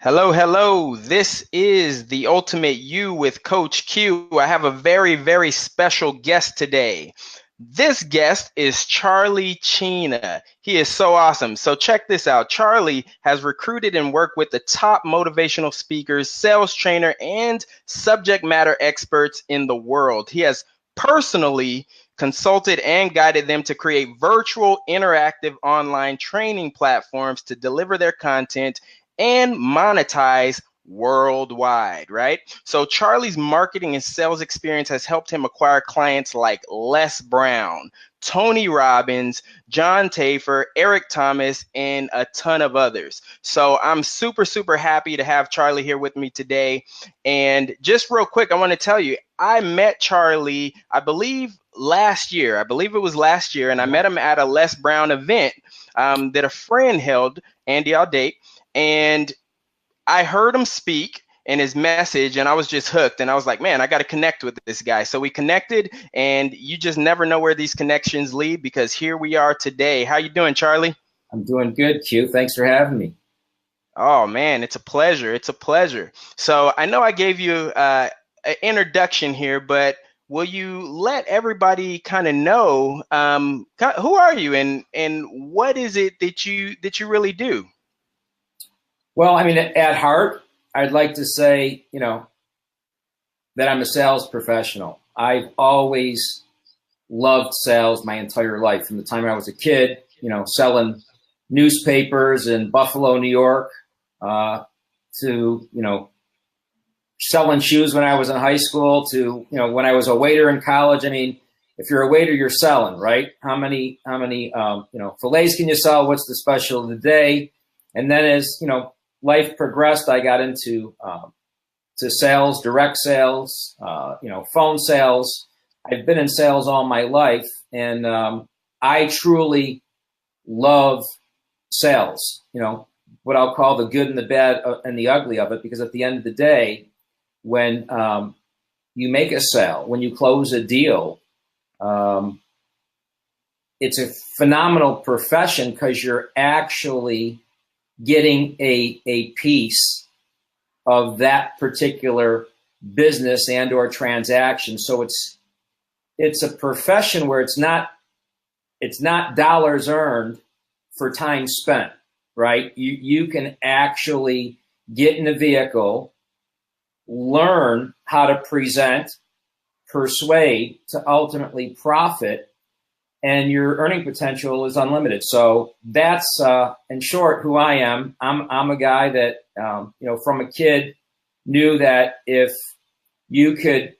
Hello, hello. This is the Ultimate You with Coach Q. I have a very, very special guest today. This guest is Charlie Cina. He is so awesome. So check this out. Charlie has recruited and worked with the top motivational speakers, sales trainer, and subject matter experts in the world. He has personally consulted and guided them to create virtual interactive online training platforms to deliver their content and monetize worldwide, right? So Charlie's marketing and sales experience has helped him acquire clients like Les Brown, Tony Robbins, John Tafer, Eric Thomas, and a ton of others. So I'm super, super happy to have Charlie here with me today. And just real quick, I want to tell you, I met Charlie, I believe last year. I believe it was last year, and I met him at a Les Brown event that a friend held, Andy Aldate. And I heard him speak in his message, and I was just hooked. And I was like, man, I got to connect with this guy. So we connected, and you just never know where these connections lead because here we are today. How you doing, Charlie? I'm doing good, Q. Thanks for having me. Oh, man, it's a pleasure. It's a pleasure. So I know I gave you an introduction here, but will you let everybody kind of know who are you and what is it that you really do? Well, I mean, at heart, I'd like to say, that I'm a sales professional. I've always loved sales my entire life. From the time I was a kid, selling newspapers in Buffalo, New York, to, selling shoes when I was in high school to, when I was a waiter in college. I mean, if you're a waiter, you're selling, right? How many, fillets can you sell? What's the special of the day? And then as, life progressed, I got into to sales, direct sales, phone sales. I've been in sales all my life, and I truly love sales. What I'll call the good and the bad and the ugly of it, because at the end of the day, when you make a sale, when you close a deal, it's a phenomenal profession because you're actually getting a piece of that particular business and or transaction. So it's a profession where it's not dollars earned for time spent, right? You can actually get in a vehicle, learn how to present, persuade to ultimately profit, and your earning potential is unlimited. So that's, in short, who I am. I'm a guy that, from a kid knew that if you could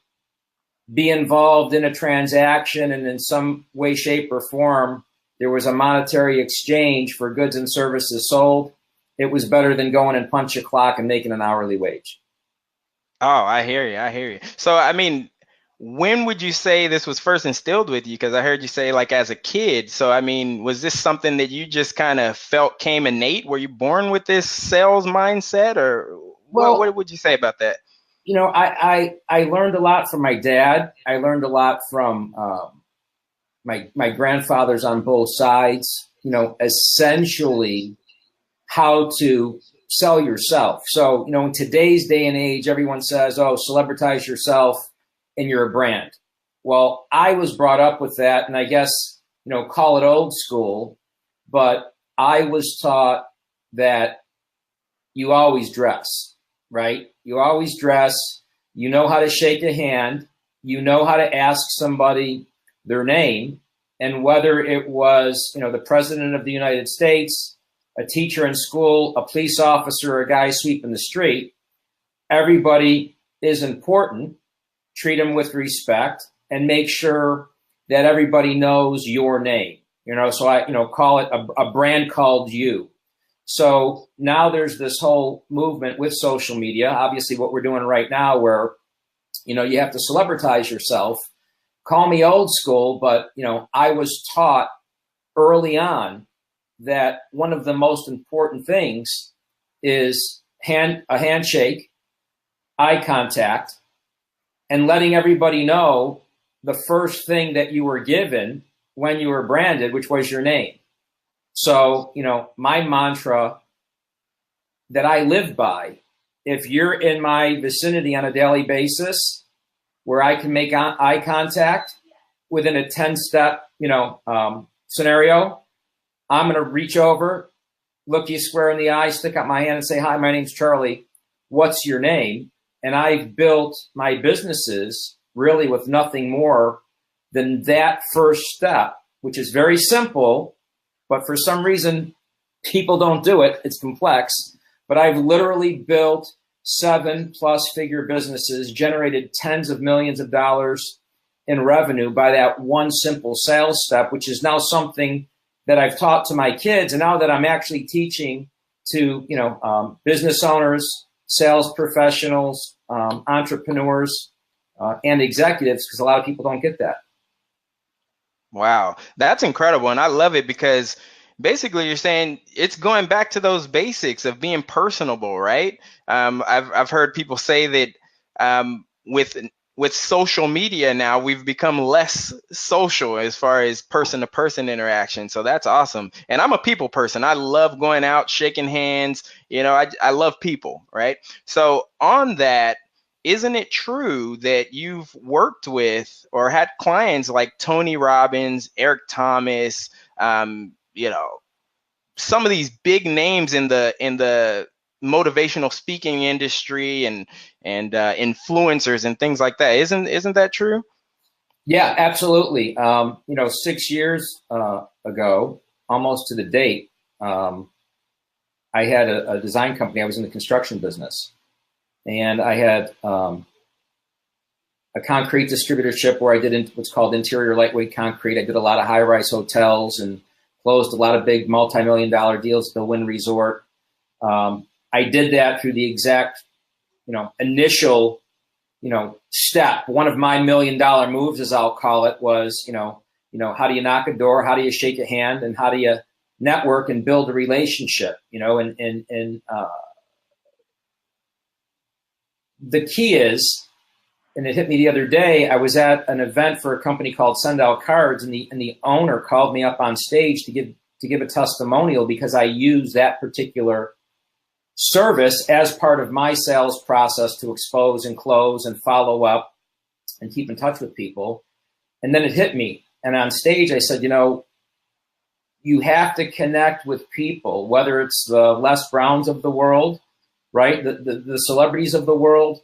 be involved in a transaction and in some way, shape, or form, there was a monetary exchange for goods and services sold, it was better than going and punch a clock and making an hourly wage. Oh, I hear you. I hear you. So, I mean, when would you say this was first instilled with you? Because I heard you say like as a kid. So, I mean, was this something that you just kind of felt came innate? Were you born with this sales mindset, or what would you say about that? I learned a lot from my dad. I learned a lot from my grandfathers on both sides, essentially how to sell yourself. So, in today's day and age, everyone says, oh, celebritize yourself and you're a brand. Well, I was brought up with that, and I guess, call it old school, but I was taught that you always dress, right? You always dress, you know how to shake a hand, you know how to ask somebody their name, and whether it was, the President of the United States, a teacher in school, a police officer, or a guy sweeping the street, everybody is important. Treat them with respect and make sure that everybody knows your name. So I, call it a brand called you. So now there's this whole movement with social media, obviously what we're doing right now where, you have to celebritize yourself. Call me old school, but, I was taught early on that one of the most important things is a handshake, eye contact, and letting everybody know the first thing that you were given when you were branded, which was your name. So, my mantra that I live by. If you're in my vicinity on a daily basis where I can make eye contact within a 10-step, scenario, I'm going to reach over, look you square in the eye, stick out my hand and say, hi, my name's Charlie. What's your name? And I've built my businesses really with nothing more than that first step, which is very simple, but for some reason, people don't do it. It's complex. But I've literally built 7+ figure businesses, generated tens of millions of dollars in revenue by that one simple sales step, which is now something that I've taught to my kids. And now that I'm actually teaching to, business owners, sales professionals, entrepreneurs, and executives, because a lot of people don't get that. Wow, that's incredible. And I love it because basically you're saying it's going back to those basics of being personable, right? I've heard people say that with social media now, we've become less social as far as person-to-person interaction. So that's awesome. And I'm a people person. I love going out, shaking hands. I love people, right? So on that, isn't it true that you've worked with or had clients like Tony Robbins, Eric Thomas, some of these big names in the motivational speaking industry and influencers and things like that? Isn't that true? Yeah, absolutely. 6 years ago, almost to the date, I had a design company. I was in the construction business. And I had a concrete distributorship where I did what's called interior lightweight concrete. I did a lot of high-rise hotels and closed a lot of big multi-million-dollar deals at the Wynn Resort. I did that through the exact, initial, step. One of my $1 million moves, as I'll call it, was, how do you knock a door? How do you shake a hand? And how do you network and build a relationship? The key is, and it hit me the other day, I was at an event for a company called Send Out Cards, and the owner called me up on stage to give a testimonial because I used that particular service as part of my sales process to expose and close and follow up and keep in touch with people. And then it hit me. And on stage, I said, you have to connect with people, whether it's the Les Browns of the world, right? The celebrities of the world,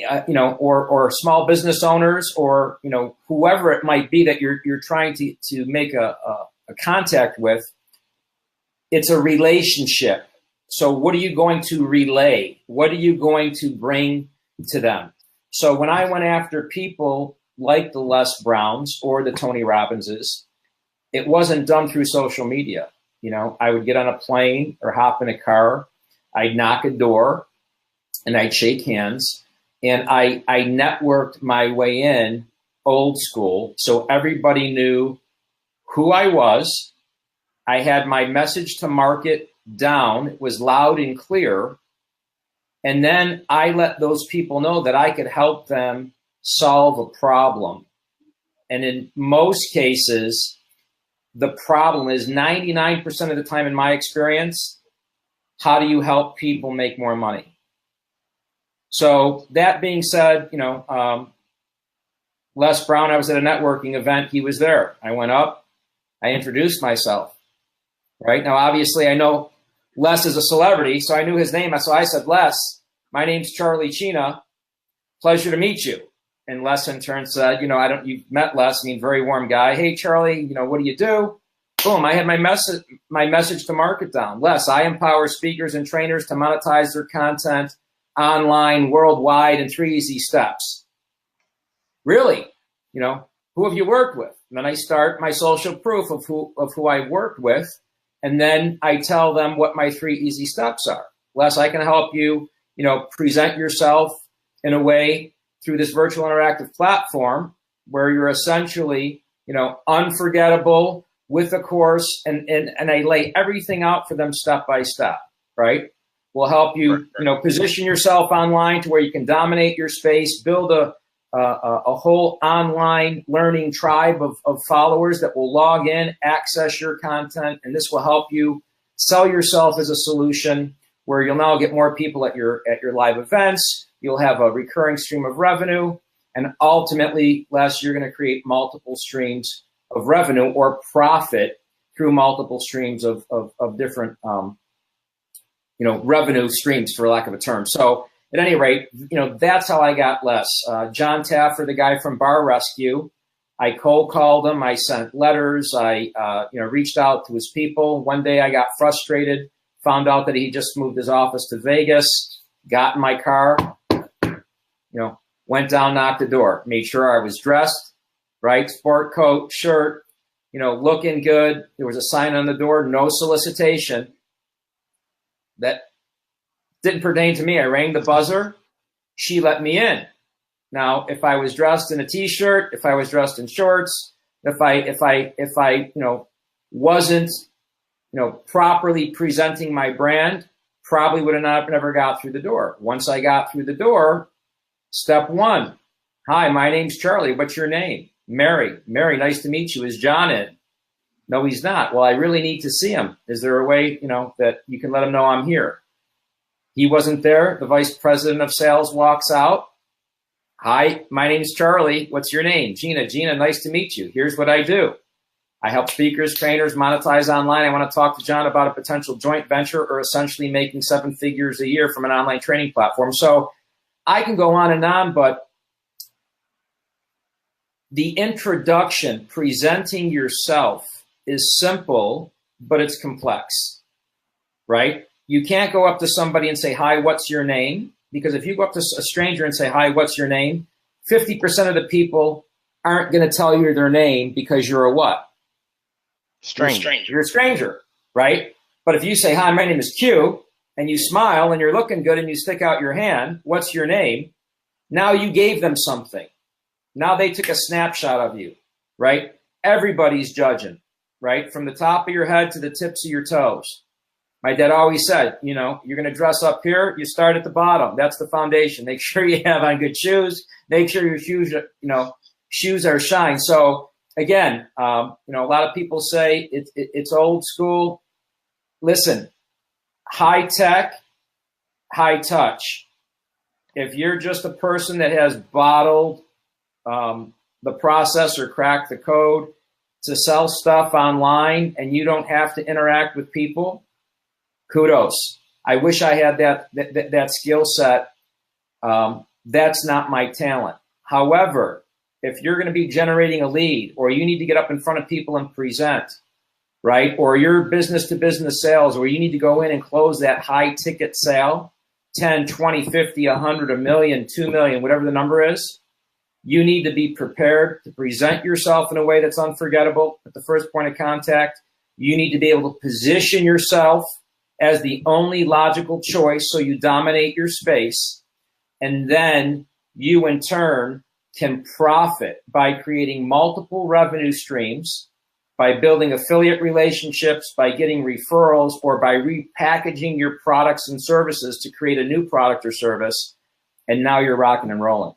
or small business owners, or, whoever it might be that you're trying to make a contact with. It's a relationship. So what are you going to relay? What are you going to bring to them? So when I went after people like the Les Browns or the Tony Robbinses, it wasn't done through social media. I would get on a plane or hop in a car, I'd knock a door and I'd shake hands, and I networked my way in old school. So everybody knew who I was. I had my message to market down. It was loud and clear. And then I let those people know that I could help them solve a problem. And in most cases, the problem is 99% of the time in my experience, how do you help people make more money? So that being said, Les Brown, I was at a networking event. He was there. I went up. I introduced myself. Right now, obviously, I know Les is a celebrity, so I knew his name. So I said, Les, my name's Charlie Cina. Pleasure to meet you. And Les in turn said, you've met Les, very warm guy. Hey, Charlie, what do you do? Boom, I had my message to market down. Les, I empower speakers and trainers to monetize their content online, worldwide, in 3 easy steps. Really? Who have you worked with? And then I start my social proof of who I worked with. And then I tell them what my 3 easy steps are. Les, I can help you, present yourself in a way through this virtual interactive platform where you're essentially, unforgettable with a course, and I lay everything out for them step by step, right? We'll help you, position yourself online to where you can dominate your space, build a whole online learning tribe of followers that will log in, access your content, and this will help you sell yourself as a solution where you'll now get more people at your live events. You'll have a recurring stream of revenue, and ultimately, Les, you're going to create multiple streams of revenue or profit through multiple streams of different revenue streams, for lack of a term. So at any rate, that's how I got Les. John Taffer, the guy from Bar Rescue, I cold called him. I sent letters. I reached out to his people. One day I got frustrated, found out that he just moved his office to Vegas, got in my car, went down, knocked the door, made sure I was dressed, right? Sport coat, shirt, looking good. There was a sign on the door, no solicitation. That didn't pertain to me. I rang the buzzer. She let me in. Now, if I was dressed in a t-shirt, if I was dressed in shorts, if I wasn't, properly presenting my brand, probably would have never got through the door. Once I got through the door, step one, hi, my name's Charlie. What's your name? Mary. Mary, nice to meet you. Is John in? No, he's not. Well, I really need to see him. Is there a way, that you can let him know I'm here? He wasn't there. The vice president of sales walks out. Hi, my name's Charlie. What's your name? Gina. Gina, nice to meet you. Here's what I do. I help speakers, trainers monetize online. I want to talk to John about a potential joint venture or essentially making 7 figures a year from an online training platform. So I can go on and on, but the introduction, presenting yourself, is simple, but it's complex, right? You can't go up to somebody and say, hi, what's your name? Because if you go up to a stranger and say, hi, what's your name? 50% of the people aren't going to tell you their name because you're a what? Stranger. You're a stranger, right? But if you say, hi, my name is Q, and you smile and you're looking good and you stick out your hand, what's your name? Now you gave them something. Now they took a snapshot of you, right? Everybody's judging, right? From the top of your head to the tips of your toes. My dad always said, you're going to dress up here. You start at the bottom. That's the foundation. Make sure you have on good shoes. Make sure your shoes, shoes are shine. So again, a lot of people say it's old school. Listen, high tech, high touch. If you're just a person that has bottled the process or cracked the code to sell stuff online and you don't have to interact with people, kudos. I wish I had that skill set. That's not my talent. However, if you're going to be generating a lead or you need to get up in front of people and present, right? Or you're business to business sales where you need to go in and close that high ticket sale, 10, 20, 50, 100, a million, 2 million, whatever the number is, you need to be prepared to present yourself in a way that's unforgettable at the first point of contact. You need to be able to position yourself as the only logical choice so you dominate your space. And then you, in turn, can profit by creating multiple revenue streams, by building affiliate relationships, by getting referrals, or by repackaging your products and services to create a new product or service. And now you're rocking and rolling.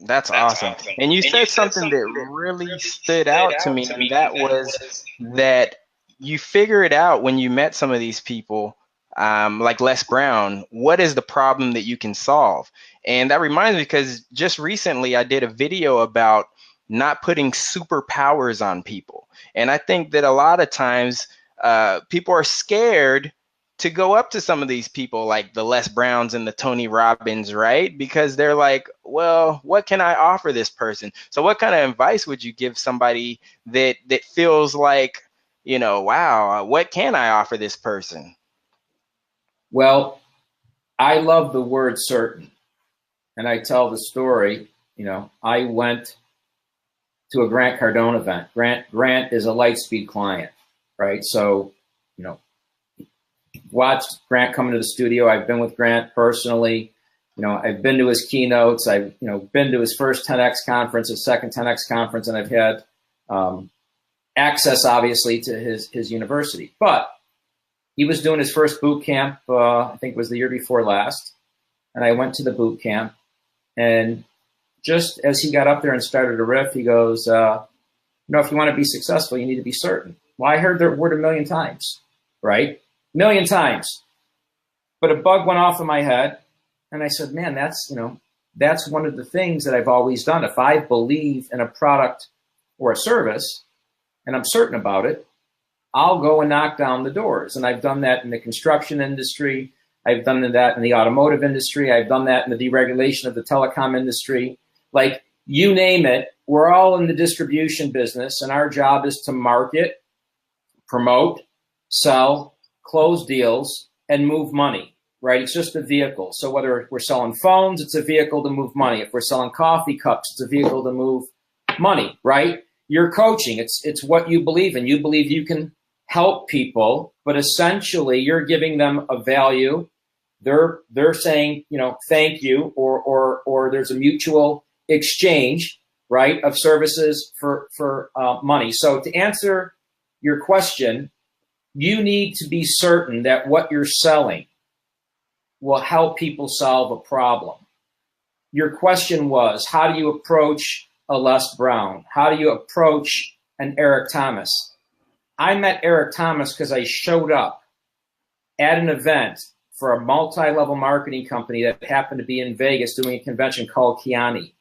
That's awesome. And you said something that really stood out to me, and that was that you figured out when you met some of these people, like Les Brown, what is the problem that you can solve? And that reminds me, because just recently I did a video about not putting superpowers on people. And I think that a lot of times people are scared to go up to some of these people like the Les Browns and the Tony Robbins, right? Because they're like, well, what can I offer this person? So what kind of advice would you give somebody that feels like, wow, what can I offer this person? Well, I love the word certain. And I tell the story, I went to a Grant Cardone event. Grant is a Lightspeed client, right? So, watched Grant come into the studio. I've been with Grant personally. I've been to his keynotes. I've, been to his first 10X conference, his second 10X conference, and I've had access, obviously, to his university. But he was doing his first boot camp, I think it was the year before last. And I went to the boot camp. And just as he got up there and started a riff, he goes, if you want to be successful, you need to be certain. Well, I heard the word a million times, right? Million times. But a bug went off in my head, and I said, man, that's, that's one of the things that I've always done. If I believe in a product or a service, and I'm certain about it, I'll go and knock down the doors. And I've done that in the construction industry. I've done that in the automotive industry. I've done that in the deregulation of the telecom industry. Like, you name it, we're all in the distribution business, and our job is to market, promote, sell, close deals, and move money, right? It's just a vehicle. So whether we're selling phones, it's a vehicle to move money. If we're selling coffee cups, it's a vehicle to move money, right? You're coaching. It's what you believe in. You believe you can help people, but essentially you're giving them a value. They're saying, thank you, or there's a mutual exchange, right, of services for money. So to answer your question, you need to be certain that what you're selling will help people solve a problem. Your question was, how do you approach a Les Brown? How do you approach an Eric Thomas? I met Eric Thomas because I showed up at an event for a multi-level marketing company that happened to be in Vegas doing a convention called Kiani.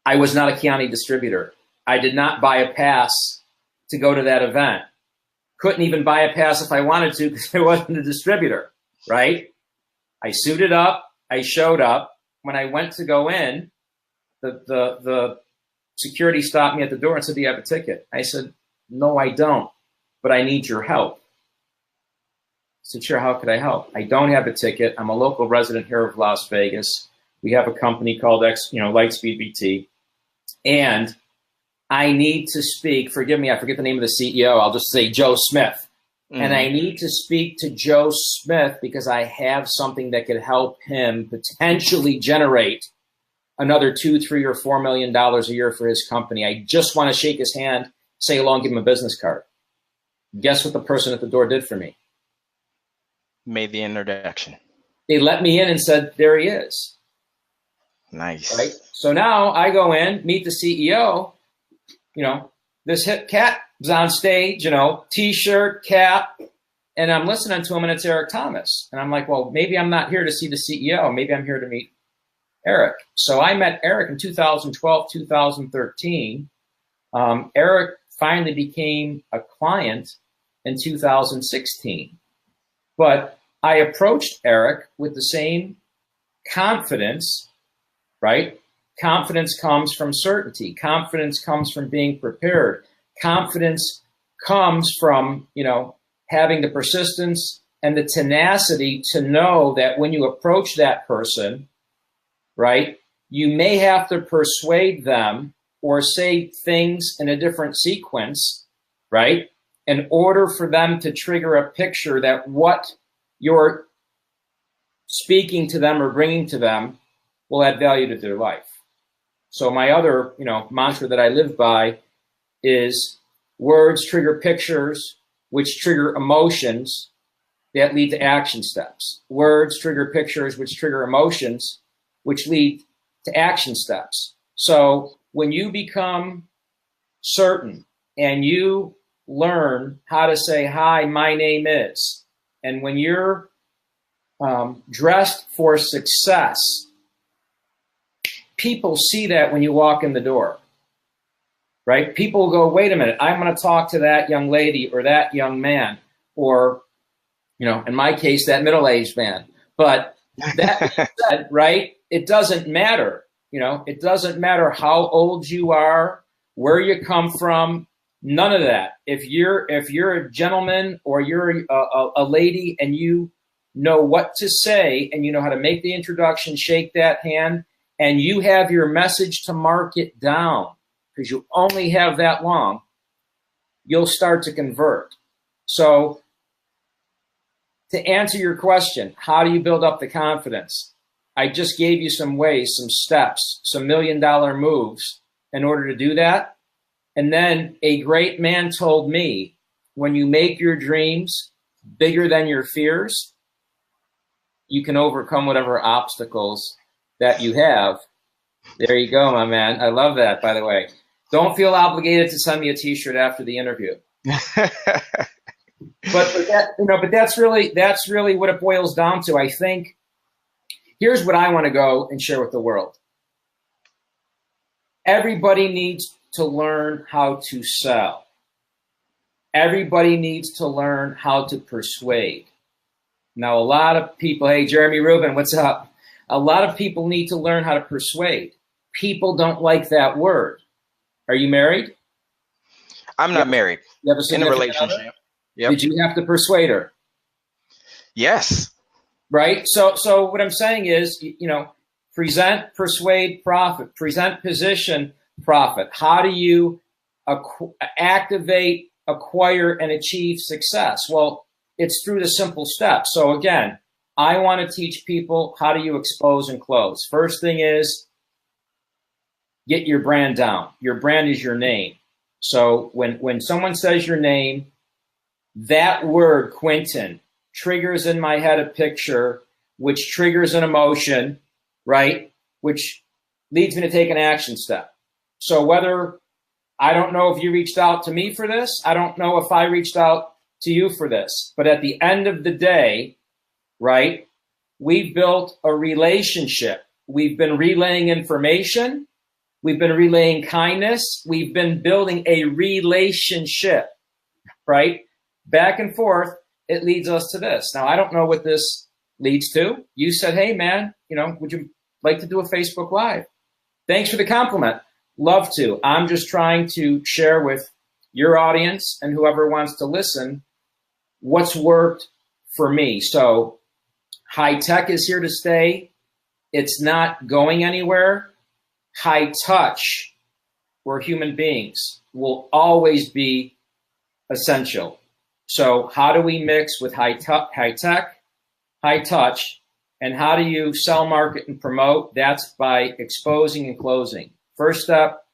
I was not a Kiani distributor. I did not buy a pass to go to that event. Couldn't even buy a pass if I wanted to because I wasn't a distributor, right? I suited up. I showed up. When I went to go in, the security stopped me at the door and said, do you have a ticket? I said, no, I don't, but I need your help. I said, sure, how could I help? I don't have a ticket. I'm a local resident here of Las Vegas. We have a company called Lightspeed BT. And I need to speak, forgive me, I forget the name of the CEO. I'll just say Joe Smith. Mm-hmm. And I need to speak to Joe Smith because I have something that could help him potentially generate another $2, $3, or $4 million a year for his company. I just want to shake his hand, say hello, and give him a business card. Guess what the person at the door did for me? Made the introduction. They let me in and said, there he is. Nice. Right? So now I go in, meet the CEO, this hip cat is on stage, T-shirt, cap, and I'm listening to him, and it's Eric Thomas. And I'm like, well, maybe I'm not here to see the CEO. Maybe I'm here to meet Eric. So I met Eric in 2012, 2013. Eric finally became a client in 2016. But I approached Eric with the same confidence, right? Confidence comes from certainty. Confidence comes from being prepared. Confidence comes from, having the persistence and the tenacity to know that when you approach that person, right, you may have to persuade them or say things in a different sequence, right, in order for them to trigger a picture that what you're speaking to them or bringing to them will add value to their life. So my other, mantra that I live by is words trigger pictures, which trigger emotions that lead to action steps. Words trigger pictures, which trigger emotions, which lead to action steps. So when you become certain and you learn how to say, hi, my name is, and when you're dressed for success, people see that when you walk in the door, right? People go, wait a minute, I'm going to talk to that young lady or that young man, or, in my case, that middle-aged man. But that being said, right, it doesn't matter. It doesn't matter how old you are, where you come from, none of that. If you're a gentleman or you're a lady and you know what to say and you know how to make the introduction, shake that hand, and you have your message to market down, because you only have that long, you'll start to convert. So to answer your question, how do you build up the confidence? I just gave you some ways, some steps, some $1 million moves in order to do that. And then a great man told me, when you make your dreams bigger than your fears, you can overcome whatever obstacles that you have. There you go, my man. I love that, by the way. Don't feel obligated to send me a T-shirt after the interview. but that's really what it boils down to. I think here's what I want to go and share with the world. Everybody needs to learn how to sell. Everybody needs to learn how to persuade. Now, a lot of people, hey, Jeremy Rubin, what's up? A lot of people need to learn how to persuade. People don't like that word. Are you married? I'm not married. You have a in a significant other? relationship. Yep. Did you have to persuade her? Yes. Right? So what I'm saying is, present, persuade, profit. Present, position, profit. How do you activate, acquire, and achieve success? Well, it's through the simple steps. So again, I want to teach people how do you expose and close. First thing is get your brand down. Your brand is your name. So when someone says your name, that word, Quentin, triggers in my head a picture, which triggers an emotion, right? Which leads me to take an action step. So whether, I don't know if you reached out to me for this, I don't know if I reached out to you for this, but at the end of the day, right, we've built a relationship. We've been relaying information. We've been relaying kindness. We've been building a relationship, right? Back and forth, it leads us to this. Now, I don't know what this leads to. You said, hey, man, would you like to do a Facebook Live? Thanks for the compliment. Love to. I'm just trying to share with your audience and whoever wants to listen what's worked for me. So high tech is here to stay. It's not going anywhere. High touch, we're human beings, will always be essential. So how do we mix with high tech, high touch, and how do you sell, market, and promote? That's by exposing and closing. First step,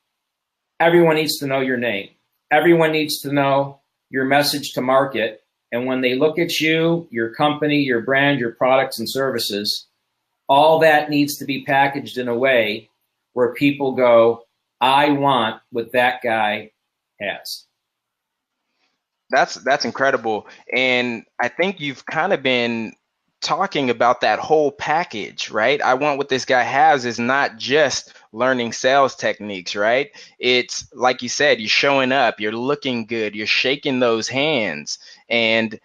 everyone needs to know your name. Everyone needs to know your message to market. And when they look at you, your company, your brand, your products and services, all that needs to be packaged in a way where people go, I want what that guy has. That's incredible. And I think you've kind of been talking about that whole package, right? I want what this guy has is not just learning sales techniques, right? It's like you said, you're showing up, you're looking good, you're shaking those hands. And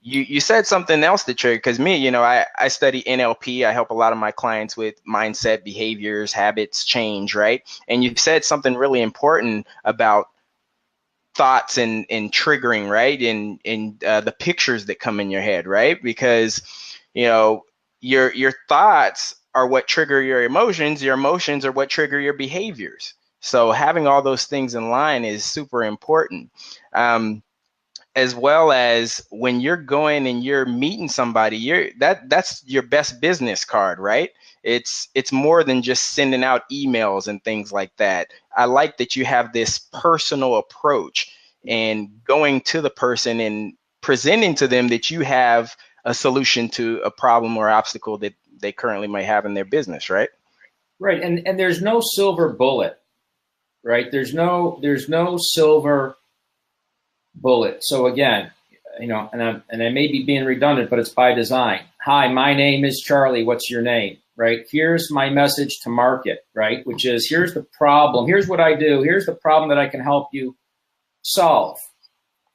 you said something else that triggered, because me, I study NLP. I help a lot of my clients with mindset, behaviors, habits, change, right? And you said something really important about thoughts and triggering, right? And the pictures that come in your head, right? Because your thoughts are what trigger your emotions are what trigger your behaviors. So having all those things in line is super important. As well as when you're going and you're meeting somebody, that's your best business card, right? It's more than just sending out emails and things like that. I like that you have this personal approach and going to the person and presenting to them that you have a solution to a problem or obstacle that they currently might have in their business, right? Right, and there's no silver bullet, right? There's no silver bullet. So again, and I may be being redundant, but it's by design. Hi, my name is Charlie. What's your name? Right? Here's my message to market, right? Which is, here's the problem. Here's what I do. Here's the problem that I can help you solve,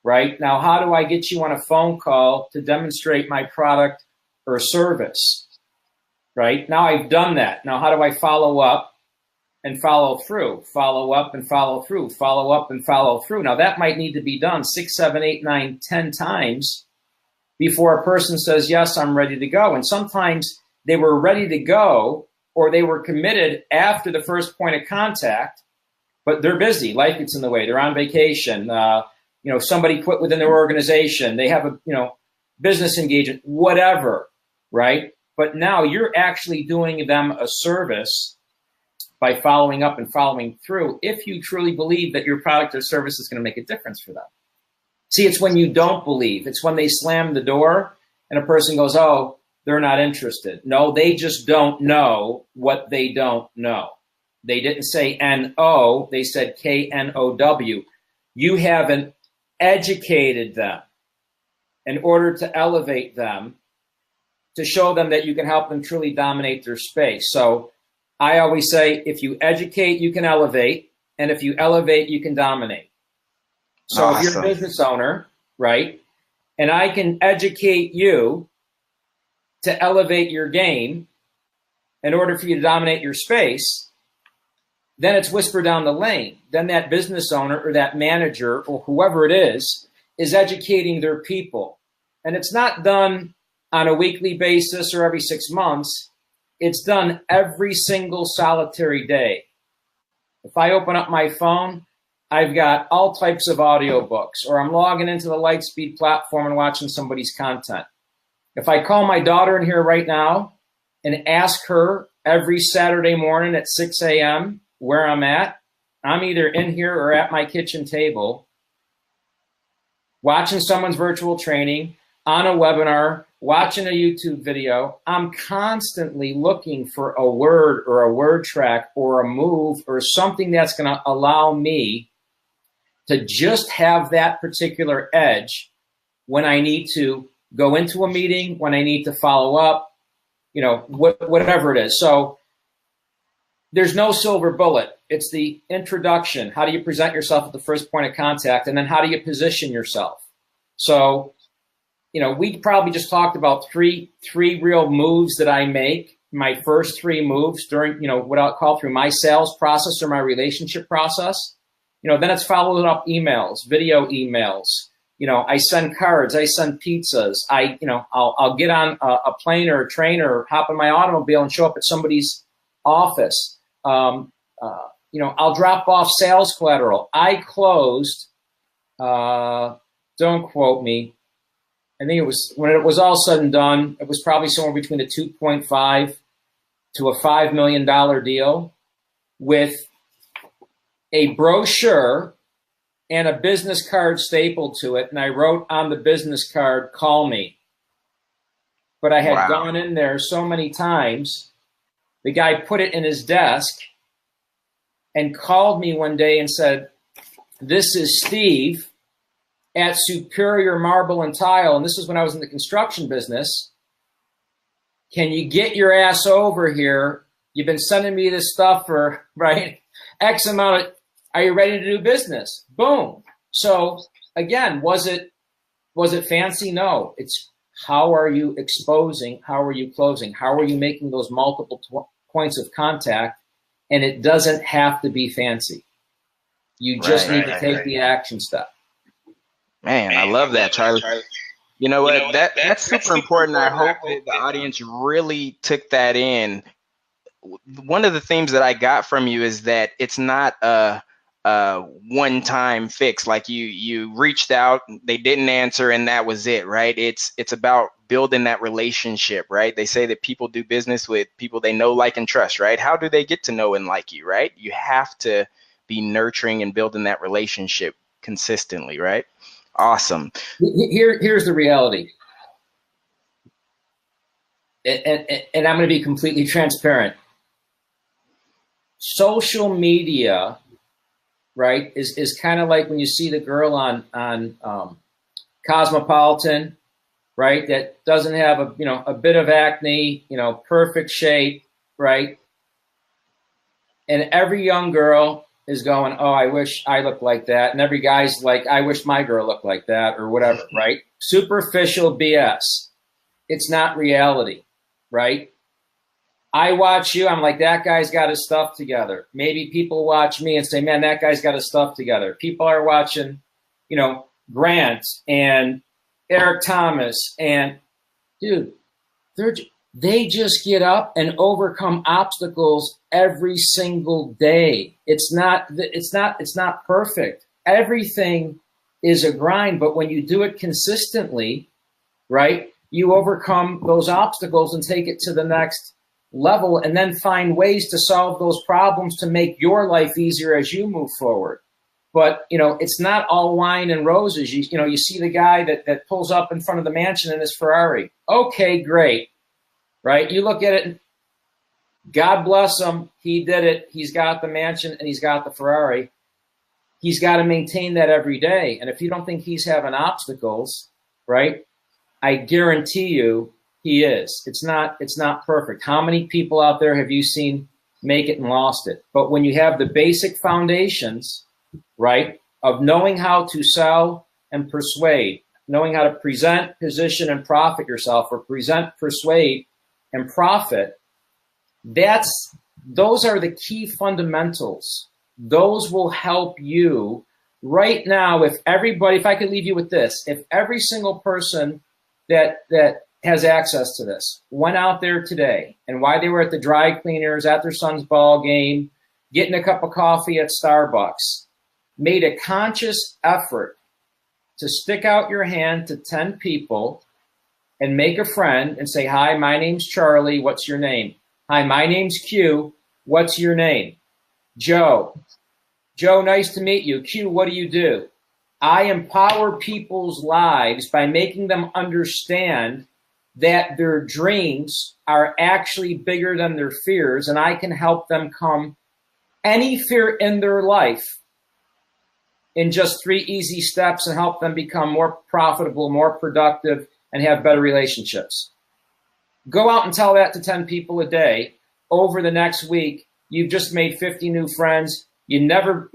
right? Now, how do I get you on a phone call to demonstrate my product or service, right? Now I've done that. Now, how do I follow up and follow through, follow up and follow through, follow up and follow through? Now that might need to be done 6, 7, 8, 9, 10 times before a person says, yes, I'm ready to go. And sometimes they were ready to go or they were committed after the first point of contact, but they're busy. Life gets in the way. They're on vacation. Somebody quit within their organization. They have a, business engagement, whatever, right? But now you're actually doing them a service by following up and following through if you truly believe that your product or service is going to make a difference for them. See, it's when you don't believe. It's when they slam the door and a person goes, oh, they're not interested. No, they just don't know what they don't know. They didn't say N-O, they said K-N-O-W. You haven't educated them. in order to elevate them, to show them that you can help them truly dominate their space. So I always say, if you educate, you can elevate. And if you elevate, you can dominate. So Awesome. If you're a business owner, right, and I can educate you to elevate your game in order for you to dominate your space, then it's whisper down the lane. Then that business owner or that manager or whoever it is educating their people. And it's not done on a weekly basis or every 6 months. It's done every single solitary day. If I open up my phone, I've got all types of audiobooks, or I'm logging into the Lightspeed platform and watching somebody's content. If I call my daughter in here right now and ask her every Saturday morning at 6 a.m. where I'm at, I'm either in here or at my kitchen table watching someone's virtual training, on a webinar, watching a YouTube video. I'm constantly looking for a word or a word track or a move or something that's going to allow me to just have that particular edge when I need to go into a meeting, when I need to follow up, whatever it is. So there's no silver bullet. It's the introduction. How do you present yourself at the first point of contact? And then how do you position yourself? So, we probably just talked about three real moves that I make. My first 3 moves during, what I'll call through my sales process or my relationship process. Then it's followed up emails, video emails. I send cards, I send pizzas. I'll get on a plane or a train or hop in my automobile and show up at somebody's office. I'll drop off sales collateral. I closed, don't quote me, I think it was, when it was all said and done, it was probably somewhere between a $2.5 to a $5 million deal with a brochure and a business card stapled to it. And I wrote on the business card, "Call me." But I had gone in there so many times, the guy put it in his desk and called me one day and said, "This is Steve at Superior Marble and Tile," and this is when I was in the construction business. "Can you get your ass over here? You've been sending me this stuff for, X amount of, are you ready to do business?" Boom. So again, was it fancy? No. It's how are you exposing? How are you closing? How are you making those multiple points of contact? And it doesn't have to be fancy. You just need to take the action step. Man, I love that, Charlie. You know what? That's super important. I hope that the audience really took that in. One of the themes that I got from you is that it's not a one-time fix. Like you reached out, they didn't answer, and that was it, right? It's about building that relationship, right? They say that people do business with people they know, like, and trust, right? How do they get to know and like you, right? You have to be nurturing and building that relationship consistently, right? Awesome. Here's the reality. And I'm going to be completely transparent. Social media, right, is kind of like when you see the girl on Cosmopolitan, right, that doesn't have a bit of acne, perfect shape, right? And every young girl is going, "Oh, I wish I looked like that." And every guy's like, "I wish my girl looked like that," or whatever, right? Superficial BS. It's not reality, right? I watch you, I'm like, that guy's got his stuff together. Maybe people watch me and say, "Man, that guy's got his stuff together." People are watching, Grant and Eric Thomas, and dude, they just get up and overcome obstacles every single day. It's not perfect. Everything is a grind, but when you do it consistently, right, you overcome those obstacles and take it to the next level, and then find ways to solve those problems to make your life easier as you move forward. But, it's not all wine and roses. You see the guy that pulls up in front of the mansion in his Ferrari. Okay, great. Right? You look at it, and God bless him. He did it. He's got the mansion and he's got the Ferrari. He's got to maintain that every day. And if you don't think he's having obstacles, right, I guarantee you he is. It's not perfect. How many people out there have you seen make it and lost it? But when you have the basic foundations, right, of knowing how to sell and persuade, knowing how to present, position, and profit yourself, or present, persuade, and profit, those are the key fundamentals. Those will help you right now. If I could leave you with this, if every single person that has access to this went out there today, and while they were at the dry cleaners, at their son's ball game, getting a cup of coffee at Starbucks, made a conscious effort to stick out your hand to 10 people and make a friend and say, hi, my name's Charlie, what's your name? Hi, my name's Q, what's your name? Joe. Joe, nice to meet you. Q, what do you do? I empower people's lives by making them understand that their dreams are actually bigger than their fears, and I can help them come any fear in their life in just 3 easy steps and help them become more profitable, more productive, and have better relationships. Go out and tell that to 10 people a day. Over the next week, you've just made 50 new friends. You never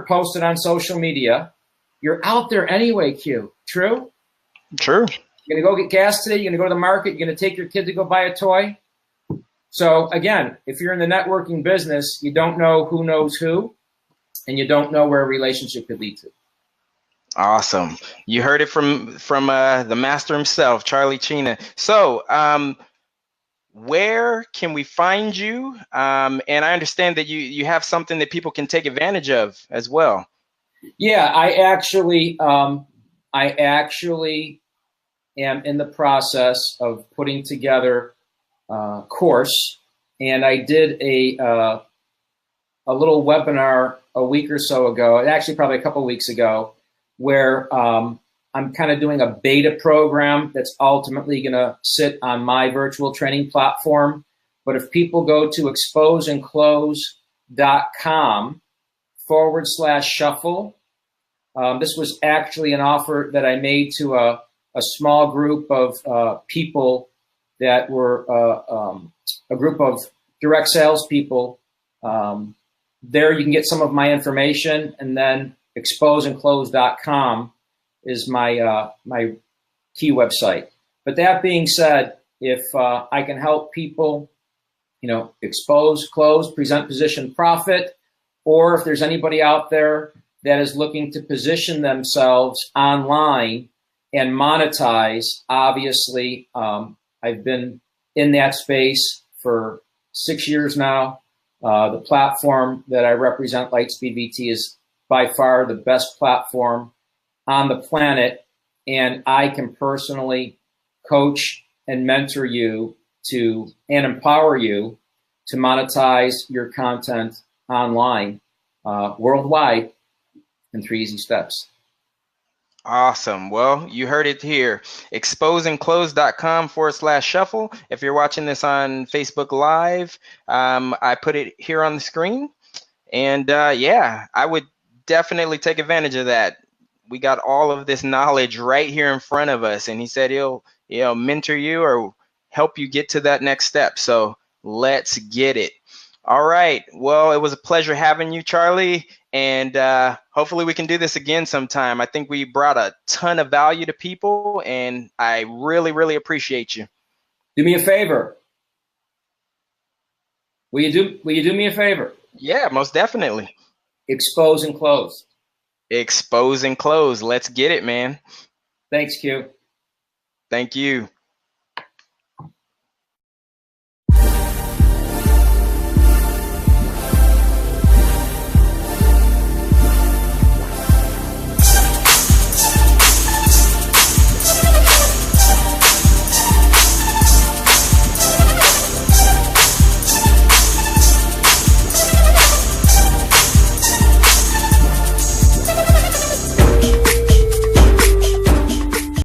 posted on social media. You're out there anyway, Q. True? True. You're going to go get gas today. You're going to go to the market. You're going to take your kid to go buy a toy. So again, if you're in the networking business, you don't know who knows who, and you don't know where a relationship could lead to. Awesome. You heard it from the master himself, Charlie Cina. So where can we find you? And I understand that you have something that people can take advantage of as well. Yeah, I actually am in the process of putting together a course, and I did a little webinar a week or so ago, actually probably a couple of weeks ago, where I'm kind of doing a beta program that's ultimately going to sit on my virtual training platform. But if people go to exposeandclose.com/shuffle, this was actually an offer that I made to a small group of people that were a group of direct salespeople. There you can get some of my information, and then exposeandclose.com is my my key website. But that being said, if I can help people, expose, close, present, position, profit, or if there's anybody out there that is looking to position themselves online and monetize, obviously, I've been in that space for 6 years now. The platform that I represent, Lightspeed VT, is by far the best platform on the planet, and I can personally coach and mentor you and empower you to monetize your content online worldwide in 3 easy steps. Awesome. Well, you heard it here. exposeandclose.com/shuffle. If you're watching this on Facebook Live, I put it here on the screen. And yeah, I would definitely take advantage of that. We got all of this knowledge right here in front of us. And he said he'll mentor you or help you get to that next step. So let's get it. All right. Well, it was a pleasure having you, Charlie. And hopefully we can do this again sometime. I think we brought a ton of value to people, and I really, really appreciate you. Do me a favor. Will you do me a favor? Yeah, most definitely. Expose and close. Expose and close. Let's get it, man. Thanks, Q. Thank you.